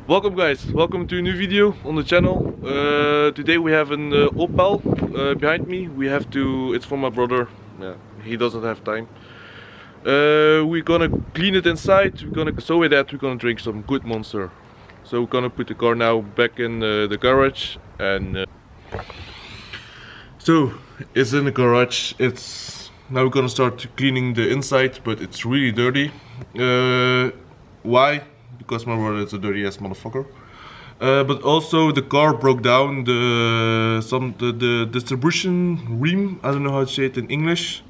Welcome guys, welcome to a new video on the channel. Today we have an Opel behind me. It's for my brother, yeah, he doesn't have time. We're gonna clean it inside, so with that we're gonna drink some good Monster. So we're gonna put the car now back in the garage and so it's in the garage. Now we're gonna start cleaning the inside, but it's really dirty. Why? Because my brother is a dirty ass motherfucker. But also the car broke down. The distribution ream, I don't know how to say it in English.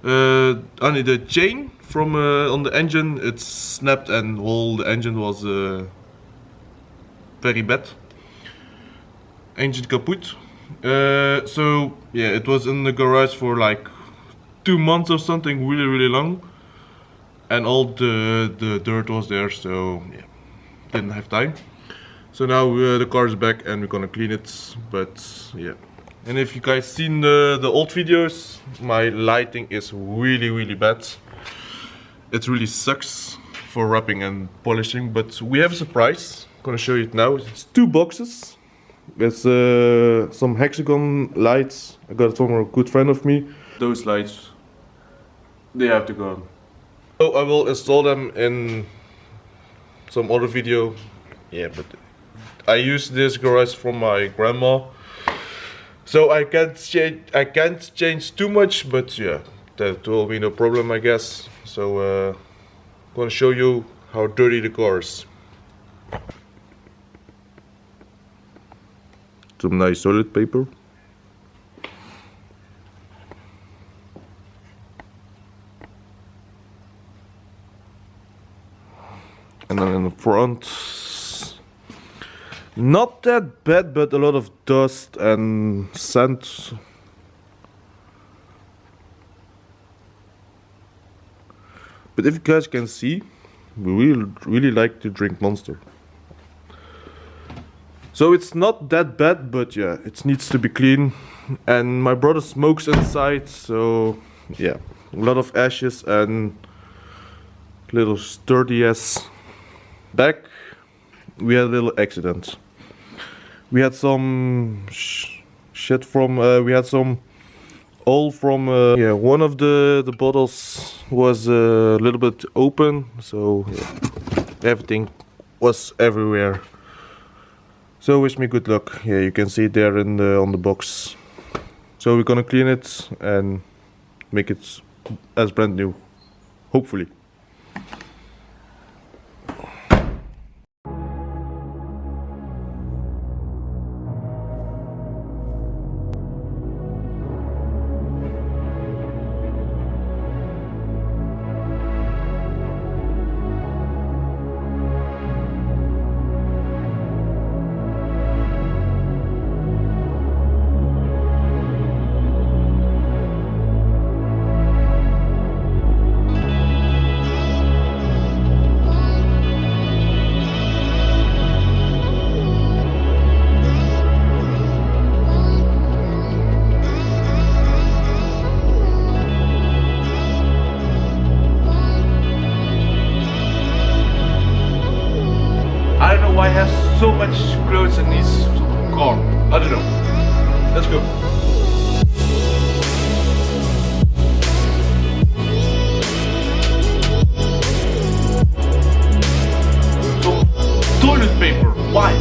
Only the chain from on the engine, it snapped and all the engine was very bad. Engine kaput. So yeah, it was in the garage for like 2 months or something, really long. And all the dirt was there, so yeah, didn't have time. So now the car is back and we're gonna clean it. But yeah, and if you guys seen the old videos, my lighting is really bad. It really sucks for wrapping and polishing. But we have a surprise. I'm gonna show you it now. It's 2 boxes. It's some hexagon lights. I got it from a good friend of me. Those lights, they have to go. So I will install them in some other video. Yeah, but I use this garage from my grandma, so I can't change too much. But yeah, that will be no problem, I guess. So I'm gonna show you how dirty the car is. Some nice toilet paper. And then in the front, not that bad, but a lot of dust and sand. But if you guys can see, we really like to drink Monster. So it's not that bad, but yeah, it needs to be clean. And my brother smokes inside, so yeah, a lot of ashes and little sturdy ass. Back, we had a little accident. We had some shit from, we had some oil from, yeah, one of the bottles was a little bit open, so yeah, everything was everywhere. So wish me good luck. Yeah, you can see it there on the box. So we're gonna clean it and make it as brand new, hopefully. I don't know why I have so much clothes in this car. I don't know. Let's go. So, toilet paper. Why?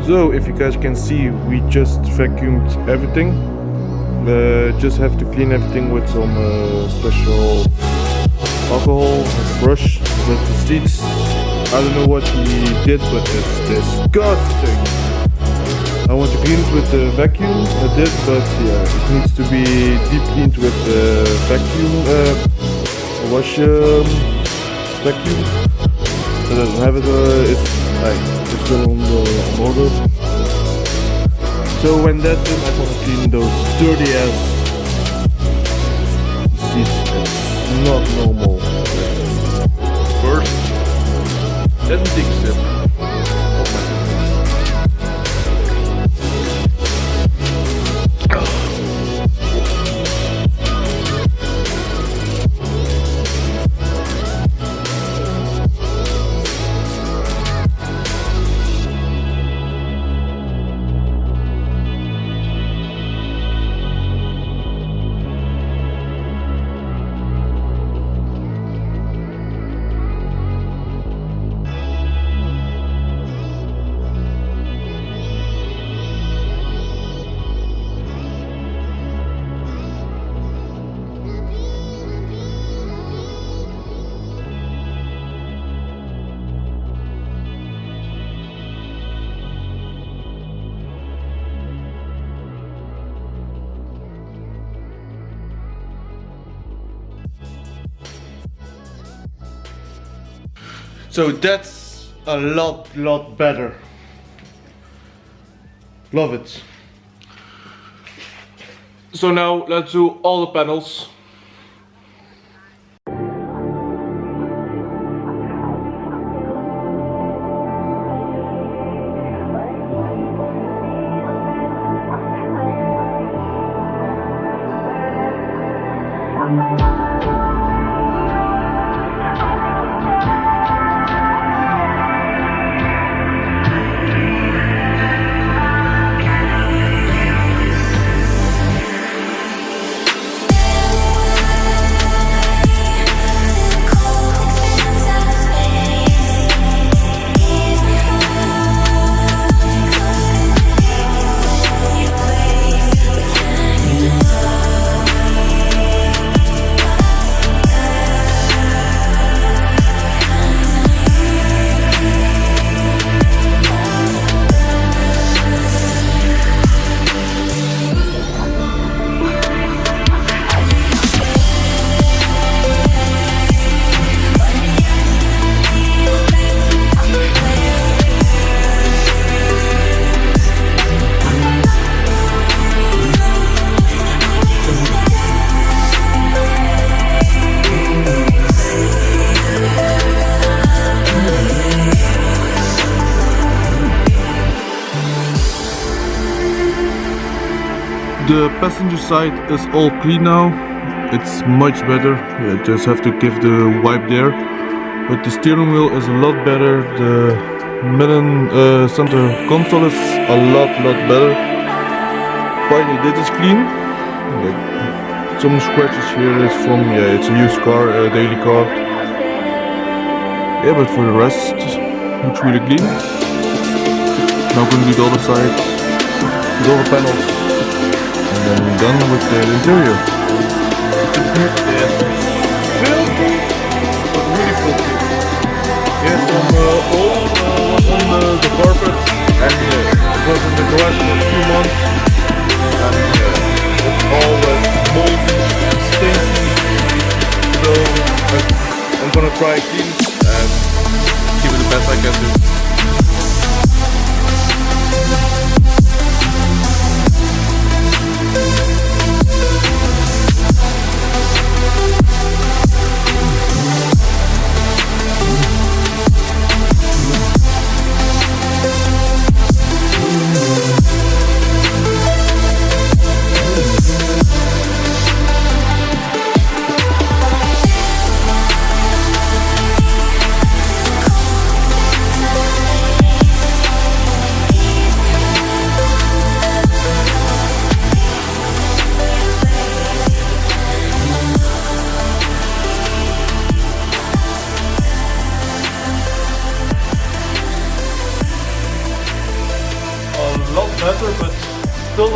So if you guys can see, we just vacuumed everything. Just have to clean everything with some special alcohol and brush with the seats. I don't know what he did, but it's disgusting. I want to clean it with the vacuum, I did, but yeah, it needs to be deep cleaned with the vacuum, wash vacuum. I don't have it, it's still on the order. So when that's done, I want to clean those dirty ass seats. It's not normal. First, let me take a sip. So that's a lot better. Love it. So now let's do all the panels. The passenger side is all clean now. It's much better. Yeah, just have to give the wipe there. But the steering wheel is a lot better. The midden center console is a lot better. Finally, this is clean. Yeah, some scratches here is from, yeah, it's a used car, a daily car. Yeah, but for the rest, looks really clean. Now I'm gonna do the other side, with all the panels. And then we're done with the interior. It's a bit filthy, but really filthy. Yeah, some old on the carpet, and it was in the garage for a few months, and it's always moldy and stinky. So I'm gonna try clean and give it the best I can do.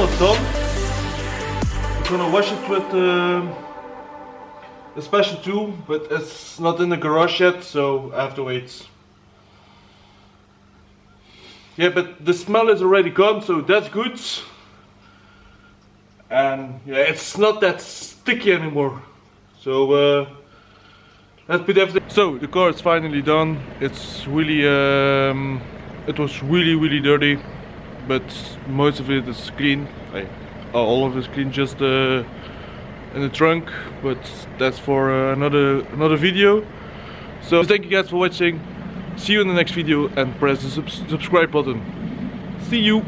almost done. I'm gonna wash it with a special tool, but it's not in the garage yet, so I have to wait. Yeah, but the smell is already gone, so that's good. And yeah, it's not that sticky anymore. So let's put everything. So the car is finally done. It's really, it was really dirty, but most of it is clean. All of it is clean, just in the trunk. But that's for another video. So thank you guys for watching. See you in the next video and press the subscribe button. See you.